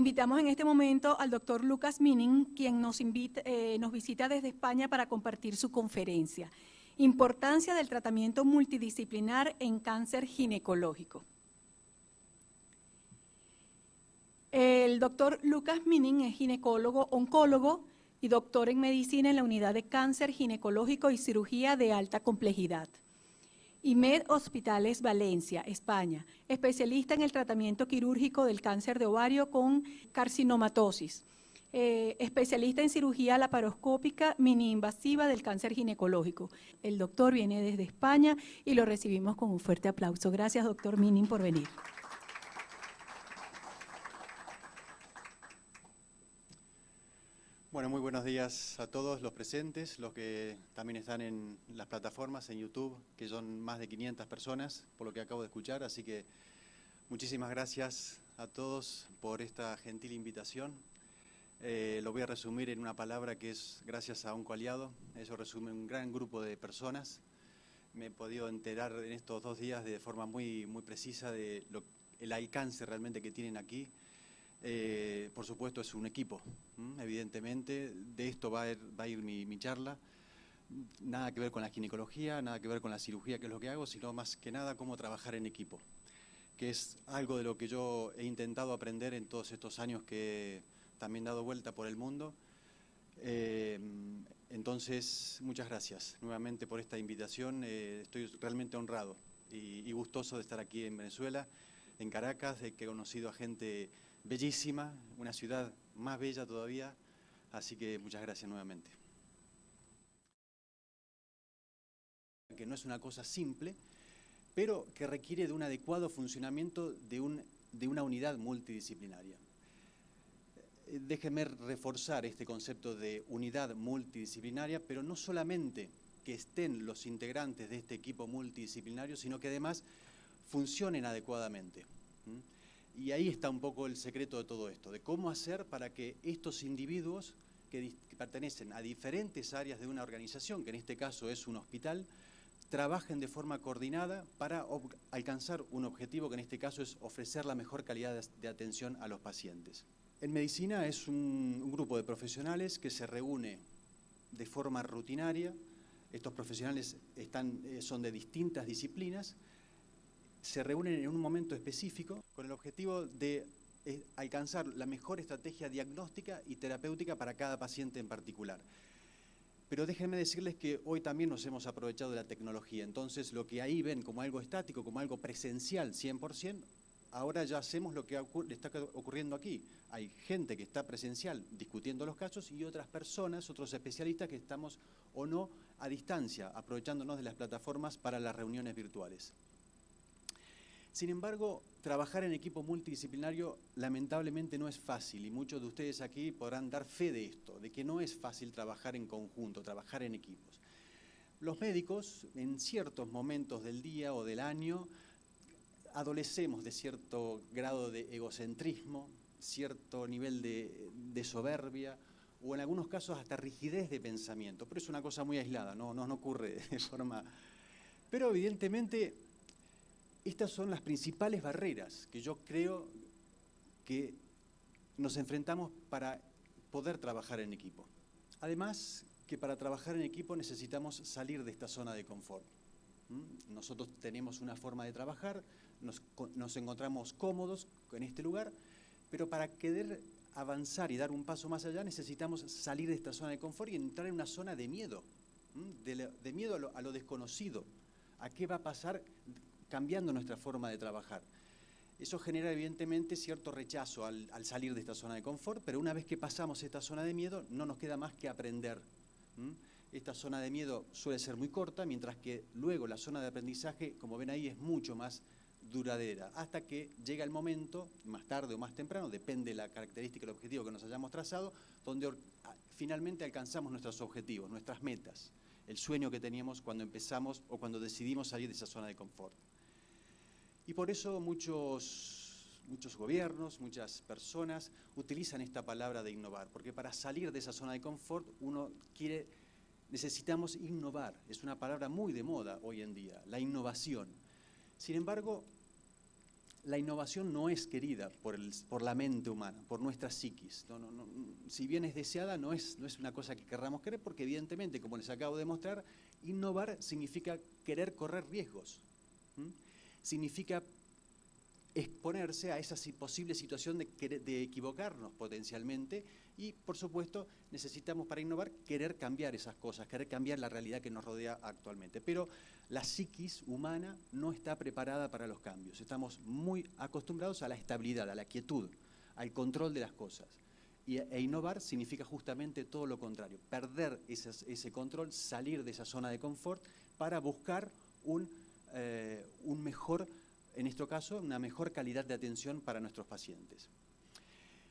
Invitamos en este momento al doctor Lucas Minning, quien nos visita desde España para compartir su conferencia. Importancia del tratamiento multidisciplinar en cáncer ginecológico. El doctor Lucas Minning es ginecólogo, oncólogo y doctor en medicina en la unidad de cáncer ginecológico y cirugía de alta complejidad. IMED Hospitales Valencia, España, especialista en el tratamiento quirúrgico del cáncer de ovario con carcinomatosis, especialista en cirugía laparoscópica mini-invasiva del cáncer ginecológico. El doctor viene desde España y lo recibimos con un fuerte aplauso. Gracias, doctor Minning, por venir. Bueno, muy buenos días a todos los presentes, los que también están en las plataformas, en YouTube, que son más de 500 personas, por lo que acabo de escuchar, así que muchísimas gracias a todos por esta gentil invitación. Lo voy a resumir en una palabra que es gracias a OncoAliado. Eso resume un gran grupo de personas. Me he podido enterar en estos 2 días de forma muy precisa de el alcance realmente que tienen aquí. Por supuesto es un equipo, evidentemente, de esto va a ir mi charla, nada que ver con la ginecología, nada que ver con la cirugía, que es lo que hago, sino más que nada cómo trabajar en equipo, que es algo de lo que yo he intentado aprender en todos estos años que he también dado vuelta por el mundo. Entonces, muchas gracias nuevamente por esta invitación, estoy realmente honrado y gustoso de estar aquí en Venezuela, en Caracas, de que he conocido a gente bellísima, una ciudad más bella todavía, así que muchas gracias nuevamente. Que no es una cosa simple, pero que requiere de un adecuado funcionamiento de una unidad multidisciplinaria. Déjenme reforzar este concepto de unidad multidisciplinaria, pero no solamente que estén los integrantes de este equipo multidisciplinario, sino que además funcionen adecuadamente. Y ahí está un poco el secreto de todo esto, de cómo hacer para que estos individuos que pertenecen a diferentes áreas de una organización, que en este caso es un hospital, trabajen de forma coordinada para alcanzar un objetivo que en este caso es ofrecer la mejor calidad de atención a los pacientes. En medicina es un grupo de profesionales que se reúne de forma rutinaria. Estos profesionales son de distintas disciplinas, se reúnen en un momento específico con el objetivo de alcanzar la mejor estrategia diagnóstica y terapéutica para cada paciente en particular. Pero déjenme decirles que hoy también nos hemos aprovechado de la tecnología, entonces lo que ahí ven como algo estático, como algo presencial 100%, ahora ya hacemos lo que está ocurriendo aquí. Hay gente que está presencial discutiendo los casos y otras personas, otros especialistas que estamos o no a distancia, aprovechándonos de las plataformas para las reuniones virtuales. Sin embargo, trabajar en equipo multidisciplinario lamentablemente no es fácil y muchos de ustedes aquí podrán dar fe de esto, de que no es fácil trabajar en conjunto, trabajar en equipos. Los médicos, en ciertos momentos del día o del año, adolecemos de cierto grado de egocentrismo, cierto nivel de soberbia o en algunos casos hasta rigidez de pensamiento, pero es una cosa muy aislada, no ocurre de forma... Pero evidentemente estas son las principales barreras que yo creo que nos enfrentamos para poder trabajar en equipo. Además, que para trabajar en equipo necesitamos salir de esta zona de confort. Nosotros tenemos una forma de trabajar, nos encontramos cómodos en este lugar, pero para querer avanzar y dar un paso más allá necesitamos salir de esta zona de confort y entrar en una zona de miedo, de miedo a lo desconocido, a qué va a pasar cambiando nuestra forma de trabajar. Eso genera evidentemente cierto rechazo al salir de esta zona de confort, pero una vez que pasamos esta zona de miedo no nos queda más que aprender. Esta zona de miedo suele ser muy corta, mientras que luego la zona de aprendizaje, como ven ahí, es mucho más duradera, hasta que llega el momento, más tarde o más temprano, depende de la característica del objetivo que nos hayamos trazado, donde finalmente alcanzamos nuestros objetivos, nuestras metas, el sueño que teníamos cuando empezamos o cuando decidimos salir de esa zona de confort. Y por eso muchos gobiernos, muchas personas utilizan esta palabra de innovar, porque para salir de esa zona de confort necesitamos innovar, es una palabra muy de moda hoy en día, la innovación. Sin embargo, la innovación no es querida por la mente humana, por nuestra psiquis. Si bien es deseada, no es una cosa que querramos querer, porque evidentemente, como les acabo de mostrar, innovar significa querer correr riesgos. Significa exponerse a esa posible situación de equivocarnos potencialmente y, por supuesto, necesitamos para innovar querer cambiar esas cosas, querer cambiar la realidad que nos rodea actualmente. Pero la psiquis humana no está preparada para los cambios. Estamos muy acostumbrados a la estabilidad, a la quietud, al control de las cosas. E innovar significa justamente todo lo contrario, perder ese control, salir de esa zona de confort para buscar un mejor, en este caso, una mejor calidad de atención para nuestros pacientes.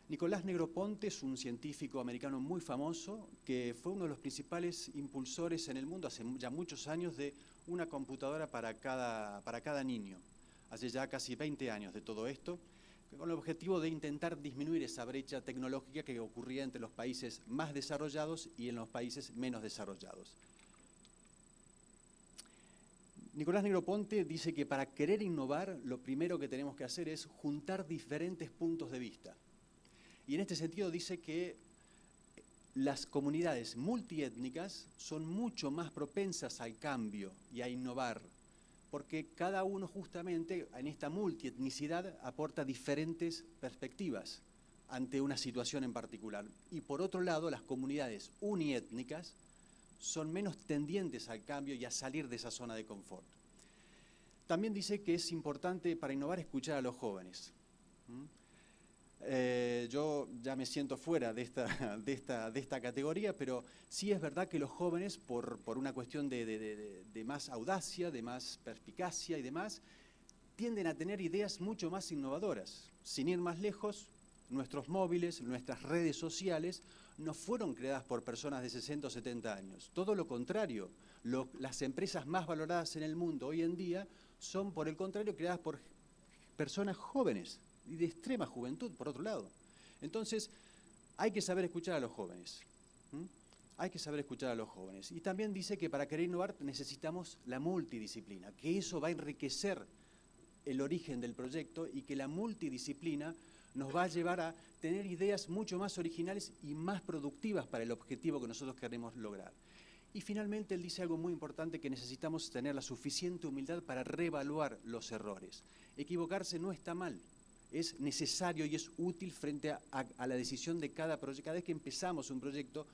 Nicolás Negroponte es un científico americano muy famoso que fue uno de los principales impulsores en el mundo hace ya muchos años de una computadora para cada niño. Hace ya casi 20 años de todo esto, con el objetivo de intentar disminuir esa brecha tecnológica que ocurría entre los países más desarrollados y en los países menos desarrollados. Nicolás Negroponte dice que para querer innovar, lo primero que tenemos que hacer es juntar diferentes puntos de vista. Y en este sentido dice que las comunidades multiétnicas son mucho más propensas al cambio y a innovar, porque cada uno justamente en esta multietnicidad aporta diferentes perspectivas ante una situación en particular. Y por otro lado, las comunidades uniétnicas son menos tendientes al cambio y a salir de esa zona de confort. También dice que es importante para innovar escuchar a los jóvenes. Yo ya me siento fuera de esta categoría, pero sí es verdad que los jóvenes, por una cuestión de más audacia, de más perspicacia y demás, tienden a tener ideas mucho más innovadoras. Sin ir más lejos, nuestros móviles, nuestras redes sociales, no fueron creadas por personas de 60 o 70 años. Todo lo contrario, las empresas más valoradas en el mundo hoy en día son, por el contrario, creadas por personas jóvenes y de extrema juventud, por otro lado. Entonces, hay que saber escuchar a los jóvenes. Hay que saber escuchar a los jóvenes. Y también dice que para querer innovar necesitamos la multidisciplina, que eso va a enriquecer el origen del proyecto y que la multidisciplina nos va a llevar a tener ideas mucho más originales y más productivas para el objetivo que nosotros queremos lograr. Y finalmente él dice algo muy importante, que necesitamos tener la suficiente humildad para reevaluar los errores. Equivocarse no está mal. Es necesario y es útil frente a la decisión de cada proyecto. Cada vez que empezamos un proyecto,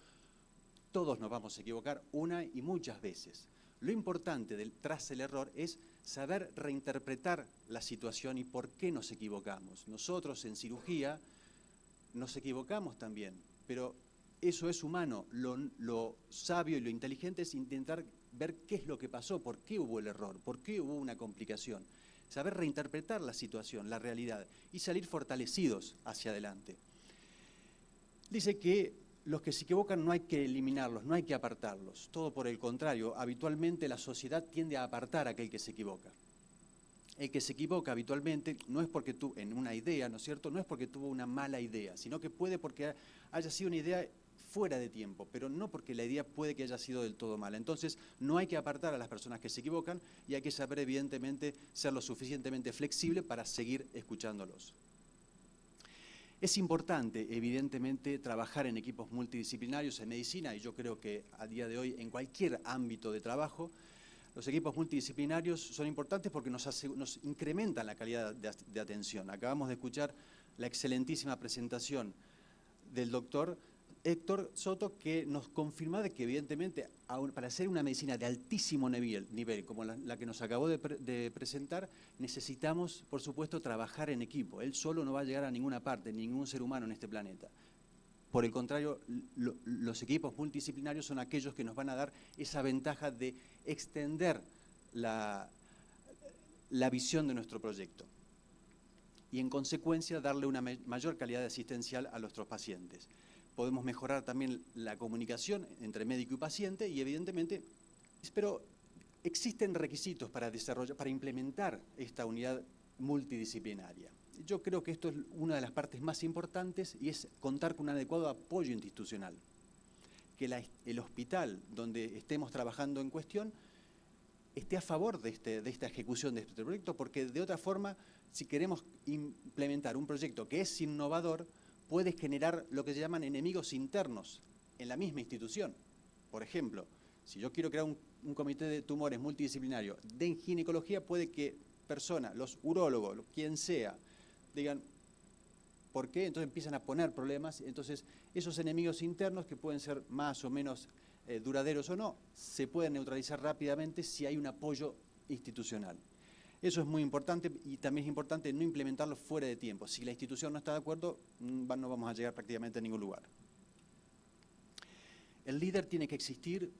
todos nos vamos a equivocar una y muchas veces. Lo importante tras el error es saber reinterpretar la situación y por qué nos equivocamos. Nosotros en cirugía nos equivocamos también, pero eso es humano. Lo sabio y lo inteligente es intentar ver qué es lo que pasó, por qué hubo el error, por qué hubo una complicación. Saber reinterpretar la situación, la realidad, y salir fortalecidos hacia adelante. Dice que los que se equivocan no hay que eliminarlos, no hay que apartarlos. Todo por el contrario, habitualmente la sociedad tiende a apartar a aquel que se equivoca. El que se equivoca habitualmente no es porque tuvo en una idea, ¿no es cierto? No es porque tuvo una mala idea, sino que puede porque haya sido una idea fuera de tiempo, pero no porque la idea puede que haya sido del todo mala. Entonces, no hay que apartar a las personas que se equivocan y hay que saber, evidentemente, ser lo suficientemente flexible para seguir escuchándolos. Es importante, evidentemente, trabajar en equipos multidisciplinarios en medicina, y yo creo que a día de hoy, en cualquier ámbito de trabajo, los equipos multidisciplinarios son importantes porque nos incrementan la calidad de atención. Acabamos de escuchar la excelentísima presentación del doctor Héctor Soto, que nos confirma de que evidentemente para hacer una medicina de altísimo nivel como la que nos acabó de presentar, necesitamos, por supuesto, trabajar en equipo. Él solo no va a llegar a ninguna parte, ningún ser humano en este planeta. Por el contrario, los equipos multidisciplinarios son aquellos que nos van a dar esa ventaja de extender la visión de nuestro proyecto y, en consecuencia, darle una mayor calidad asistencial a nuestros pacientes. Podemos mejorar también la comunicación entre médico y paciente y, evidentemente, pero existen requisitos para implementar esta unidad multidisciplinaria. Yo creo que esto es una de las partes más importantes y es contar con un adecuado apoyo institucional. Que el hospital donde estemos trabajando en cuestión esté a favor de esta ejecución de este proyecto, porque de otra forma, si queremos implementar un proyecto que es innovador, puede generar lo que se llaman enemigos internos en la misma institución. Por ejemplo, si yo quiero crear un comité de tumores multidisciplinario de ginecología, puede que personas, los urólogos, quien sea, digan, ¿por qué? Entonces empiezan a poner problemas. Entonces, esos enemigos internos, que pueden ser más o menos duraderos o no, se pueden neutralizar rápidamente si hay un apoyo institucional. Eso es muy importante, y también es importante no implementarlo fuera de tiempo. Si la institución no está de acuerdo, no vamos a llegar prácticamente a ningún lugar. El líder tiene que existir,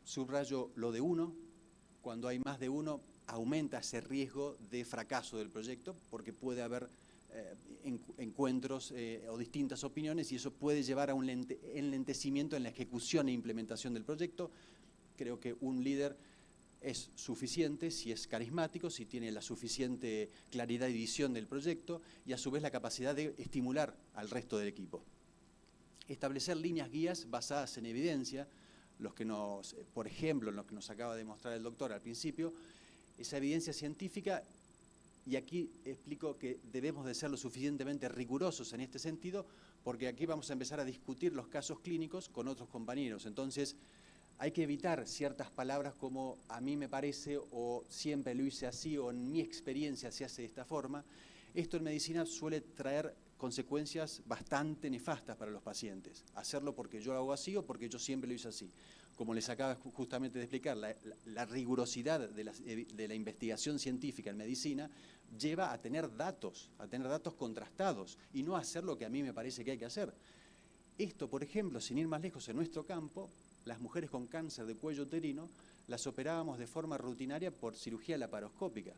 subrayo lo de uno. Cuando hay más de uno, aumenta ese riesgo de fracaso del proyecto, porque puede haber encuentros o distintas opiniones, y eso puede llevar a un enlentecimiento en la ejecución e implementación del proyecto. Creo que un líder es suficiente si es carismático, si tiene la suficiente claridad y visión del proyecto, y a su vez la capacidad de estimular al resto del equipo. Establecer líneas guías basadas en evidencia, por ejemplo, en lo que nos acaba de mostrar el doctor al principio, esa evidencia científica. Y aquí explico que debemos de ser lo suficientemente rigurosos en este sentido, porque aquí vamos a empezar a discutir los casos clínicos con otros compañeros. Entonces, hay que evitar ciertas palabras como a mí me parece, o siempre lo hice así, o en mi experiencia se hace de esta forma. Esto en medicina suele traer consecuencias bastante nefastas para los pacientes. Hacerlo porque yo lo hago así o porque yo siempre lo hice así. Como les acaba justamente de explicar, la rigurosidad de la investigación científica en medicina lleva a tener datos contrastados, y no a hacer lo que a mí me parece que hay que hacer. Esto, por ejemplo, sin ir más lejos, en nuestro campo, las mujeres con cáncer de cuello uterino las operábamos de forma rutinaria por cirugía laparoscópica,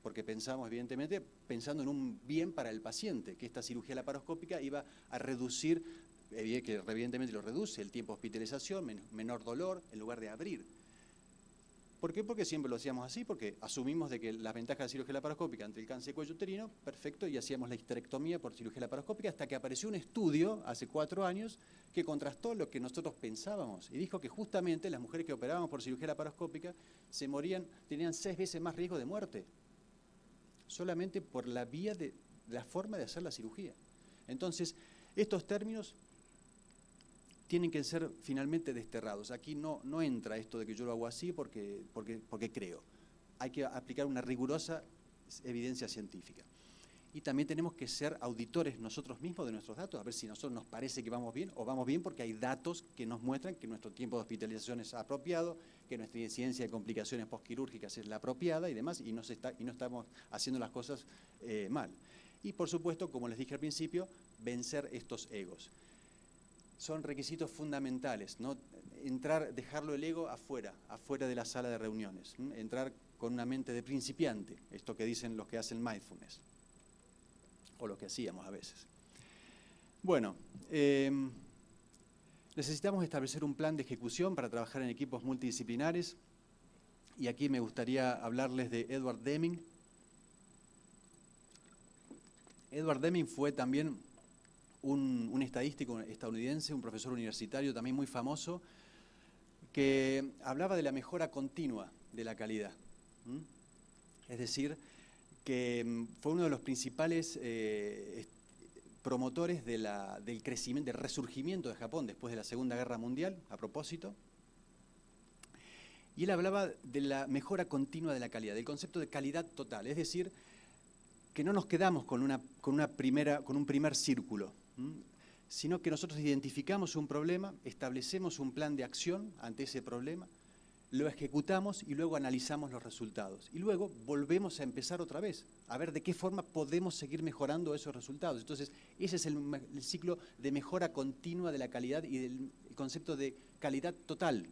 porque pensamos, evidentemente, pensando en un bien para el paciente, que esta cirugía laparoscópica iba a reducir, que evidentemente lo reduce, el tiempo de hospitalización, menor dolor, en lugar de abrir. ¿Por qué? Porque siempre lo hacíamos así, porque asumimos de que las ventajas de cirugía laparoscópica ante el cáncer de cuello uterino, perfecto, y hacíamos la histerectomía por cirugía laparoscópica, hasta que apareció un estudio hace 4 años que contrastó lo que nosotros pensábamos, y dijo que justamente las mujeres que operábamos por cirugía laparoscópica se morían, tenían 6 veces más riesgo de muerte, solamente por la vía de la forma de hacer la cirugía. Entonces, estos términos tienen que ser finalmente desterrados. Aquí no entra esto de que yo lo hago así porque creo. Hay que aplicar una rigurosa evidencia científica. Y también tenemos que ser auditores nosotros mismos de nuestros datos, a ver si a nosotros nos parece que vamos bien, o vamos bien porque hay datos que nos muestran que nuestro tiempo de hospitalización es apropiado, que nuestra incidencia de complicaciones postquirúrgicas es la apropiada y demás, y no estamos haciendo las cosas mal. Y por supuesto, como les dije al principio, vencer estos egos. Son requisitos fundamentales, ¿no? Dejarlo el ego afuera de la sala de reuniones, entrar con una mente de principiante, esto que dicen los que hacen mindfulness, o lo que hacíamos a veces. Bueno, necesitamos establecer un plan de ejecución para trabajar en equipos multidisciplinares, y aquí me gustaría hablarles de Edward Deming. Edward Deming fue también un estadístico estadounidense, un profesor universitario también muy famoso, que hablaba de la mejora continua de la calidad. Es decir, que fue uno de los principales promotores del crecimiento, del resurgimiento de Japón después de la Segunda Guerra Mundial, a propósito. Y él hablaba de la mejora continua de la calidad, del concepto de calidad total, es decir, que no nos quedamos con un primer círculo, sino que nosotros identificamos un problema, establecemos un plan de acción ante ese problema, lo ejecutamos y luego analizamos los resultados. Y luego volvemos a empezar otra vez, a ver de qué forma podemos seguir mejorando esos resultados. Entonces, ese es el ciclo de mejora continua de la calidad y del concepto de calidad total.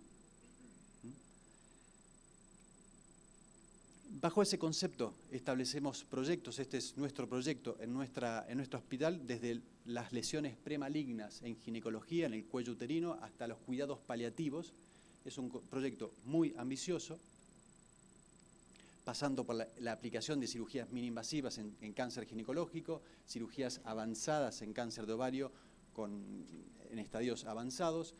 Bajo ese concepto establecemos proyectos. Este es nuestro proyecto en nuestro hospital, desde las lesiones premalignas en ginecología, en el cuello uterino, hasta los cuidados paliativos. Es un proyecto muy ambicioso, pasando por la aplicación de cirugías mini-invasivas en cáncer ginecológico, cirugías avanzadas en cáncer de ovario en estadios avanzados,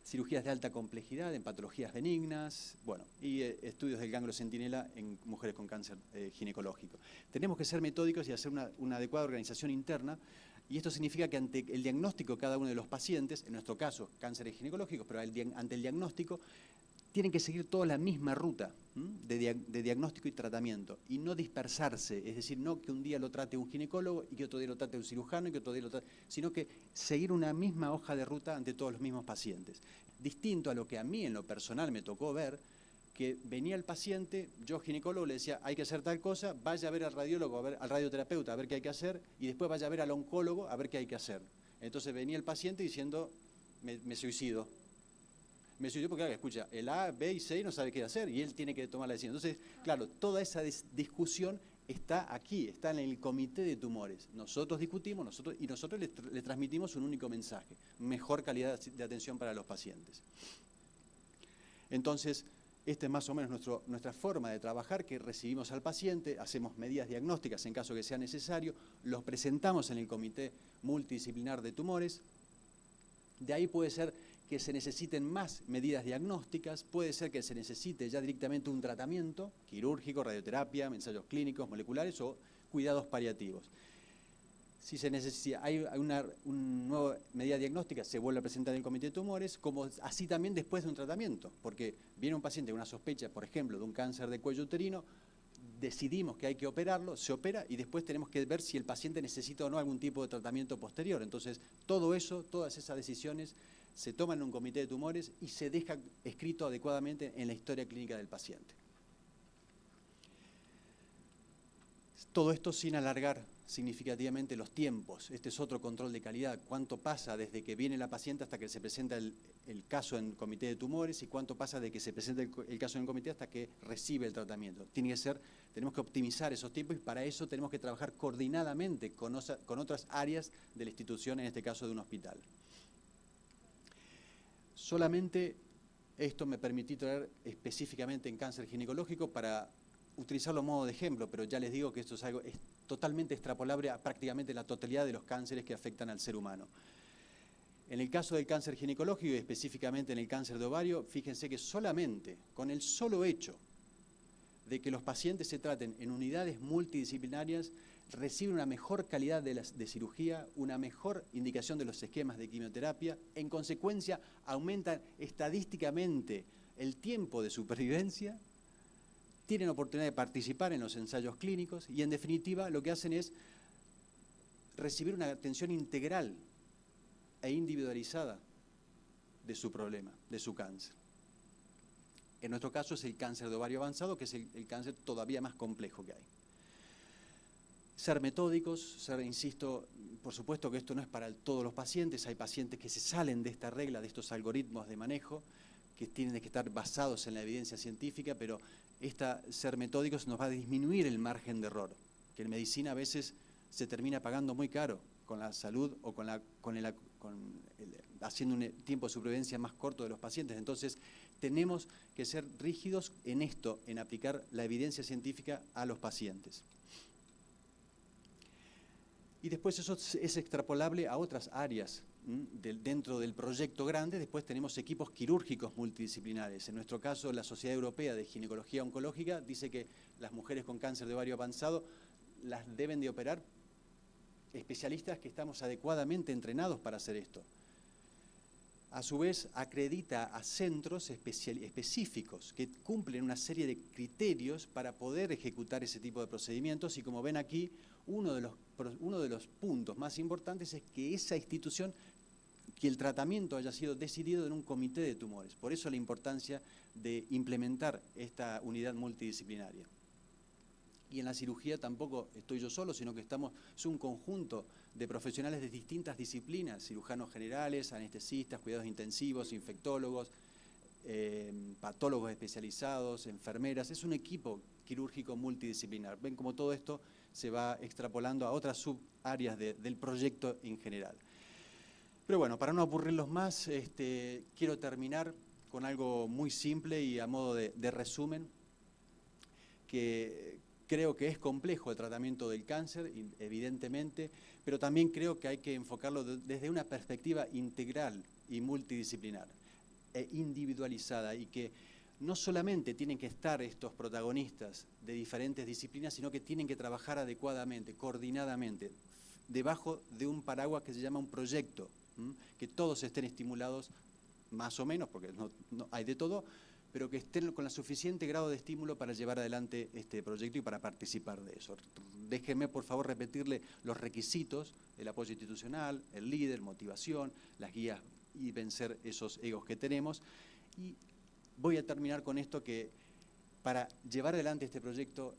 cirugías de alta complejidad en patologías benignas, bueno, y estudios del ganglio centinela en mujeres con cáncer ginecológico. Tenemos que ser metódicos y hacer una adecuada organización interna, y esto significa que ante el diagnóstico de cada uno de los pacientes, en nuestro caso cánceres ginecológicos, pero ante el diagnóstico, tienen que seguir toda la misma ruta de diagnóstico y tratamiento y no dispersarse, es decir, no que un día lo trate un ginecólogo y que otro día lo trate un cirujano y que otro día lo trate, sino que seguir una misma hoja de ruta ante todos los mismos pacientes. Distinto a lo que a mí en lo personal me tocó ver, que venía el paciente, yo ginecólogo le decía, hay que hacer tal cosa, vaya a ver al radiólogo, al radioterapeuta a ver qué hay que hacer y después vaya a ver al oncólogo a ver qué hay que hacer. Entonces venía el paciente diciendo, me suicido. Me suicido porque, claro, escucha, el A, B y C no sabe qué hacer y él tiene que tomar la decisión. Entonces, claro, toda esa discusión está aquí, está en el comité de tumores. Nosotros discutimos y nosotros le transmitimos un único mensaje, mejor calidad de atención para los pacientes. Entonces, esta es más o menos nuestra forma de trabajar, que recibimos al paciente, hacemos medidas diagnósticas en caso que sea necesario, los presentamos en el comité multidisciplinar de tumores. De ahí puede ser que se necesiten más medidas diagnósticas, puede ser que se necesite ya directamente un tratamiento quirúrgico, radioterapia, ensayos clínicos, moleculares o cuidados paliativos. Si se necesita, hay una nueva medida diagnóstica, se vuelve a presentar en el comité de tumores, como así también después de un tratamiento, porque viene un paciente con una sospecha, por ejemplo, de un cáncer de cuello uterino, decidimos que hay que operarlo, se opera y después tenemos que ver si el paciente necesita o no algún tipo de tratamiento posterior. Entonces, todo eso, todas esas decisiones se toman en un comité de tumores y se deja escrito adecuadamente en la historia clínica del paciente. Todo esto sin alargar significativamente los tiempos. Este es otro control de calidad. Cuánto pasa desde que viene la paciente hasta que se presenta el caso en el comité de tumores y cuánto pasa de que se presenta el caso en el comité hasta que recibe el tratamiento. Tenemos que optimizar esos tiempos y para eso tenemos que trabajar coordinadamente con otras áreas de la institución, en este caso de un hospital. Solamente esto me permití traer específicamente en cáncer ginecológico para utilizarlo a modo de ejemplo, pero ya les digo que esto es algo totalmente extrapolable a prácticamente la totalidad de los cánceres que afectan al ser humano. En el caso del cáncer ginecológico y específicamente en el cáncer de ovario, fíjense que solamente con el solo hecho de que los pacientes se traten en unidades multidisciplinarias, reciben una mejor calidad de cirugía, una mejor indicación de los esquemas de quimioterapia, en consecuencia aumentan estadísticamente el tiempo de supervivencia, tienen oportunidad de participar en los ensayos clínicos y en definitiva lo que hacen es recibir una atención integral e individualizada de su problema, de su cáncer. En nuestro caso es el cáncer de ovario avanzado, que es el cáncer todavía más complejo que hay. Ser metódicos, insisto, por supuesto que esto no es para todos los pacientes, hay pacientes que se salen de esta regla, de estos algoritmos de manejo, que tienen que estar basados en la evidencia científica, pero ser metódicos nos va a disminuir el margen de error, que en medicina a veces se termina pagando muy caro con la salud o haciendo un tiempo de supervivencia más corto de los pacientes. Entonces, tenemos que ser rígidos en esto, en aplicar la evidencia científica a los pacientes. Y después eso es extrapolable a otras áreas. Dentro del proyecto grande, después tenemos equipos quirúrgicos multidisciplinares. En nuestro caso, la Sociedad Europea de Ginecología Oncológica dice que las mujeres con cáncer de ovario avanzado las deben de operar especialistas que estamos adecuadamente entrenados para hacer esto. A su vez, acredita a centros específicos que cumplen una serie de criterios para poder ejecutar ese tipo de procedimientos y como ven aquí, uno de los puntos más importantes es que esa institución, que el tratamiento haya sido decidido en un comité de tumores. Por eso la importancia de implementar esta unidad multidisciplinaria. Y en la cirugía tampoco estoy yo solo, sino que es un conjunto de profesionales de distintas disciplinas, cirujanos generales, anestesistas, cuidados intensivos, infectólogos, patólogos especializados, enfermeras. Es un equipo quirúrgico multidisciplinar. Ven cómo todo esto se va extrapolando a otras subáreas del proyecto en general. Pero bueno, para no aburrirlos más, quiero terminar con algo muy simple y a modo de resumen, que creo que es complejo el tratamiento del cáncer, evidentemente, pero también creo que hay que enfocarlo desde una perspectiva integral y multidisciplinar. e individualizada, y que no solamente tienen que estar estos protagonistas de diferentes disciplinas, sino que tienen que trabajar adecuadamente, coordinadamente, debajo de un paraguas que se llama un proyecto, que todos estén estimulados, más o menos, porque no hay de todo, pero que estén con el suficiente grado de estímulo para llevar adelante este proyecto y para participar de eso. Déjenme, por favor, repetirle los requisitos: el apoyo institucional, el líder, motivación, las guías y vencer esos egos que tenemos. Y voy a terminar con esto, que para llevar adelante este proyecto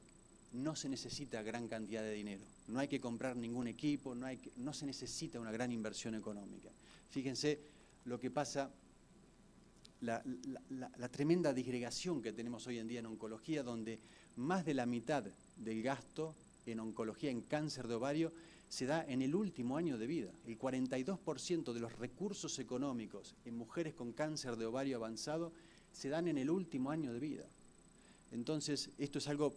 no se necesita gran cantidad de dinero, no hay que comprar ningún equipo, no se necesita una gran inversión económica. Fíjense lo que pasa, la tremenda disgregación que tenemos hoy en día en oncología, donde más de la mitad del gasto en oncología, en cáncer de ovario, se da en el último año de vida. El 42% de los recursos económicos en mujeres con cáncer de ovario avanzado se dan en el último año de vida. Entonces, esto es algo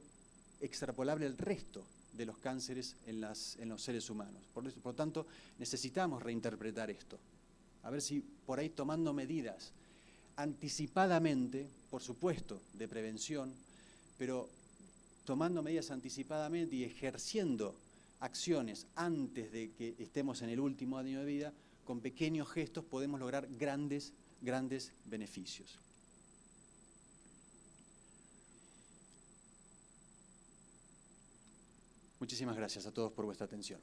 extrapolable al resto de los cánceres en los seres humanos. Por lo tanto, necesitamos reinterpretar esto. A ver si por ahí, tomando medidas anticipadamente, por supuesto, de prevención, pero tomando medidas anticipadamente y ejerciendo acciones antes de que estemos en el último año de vida, con pequeños gestos podemos lograr grandes beneficios. Muchísimas gracias a todos por vuestra atención.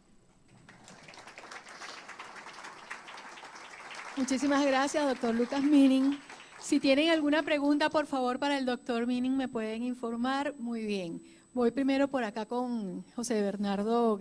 Muchísimas gracias, doctor Lucas Minning. Si tienen alguna pregunta, por favor, para el doctor Minning, me pueden informar. Muy bien. Voy primero por acá con José Bernardo.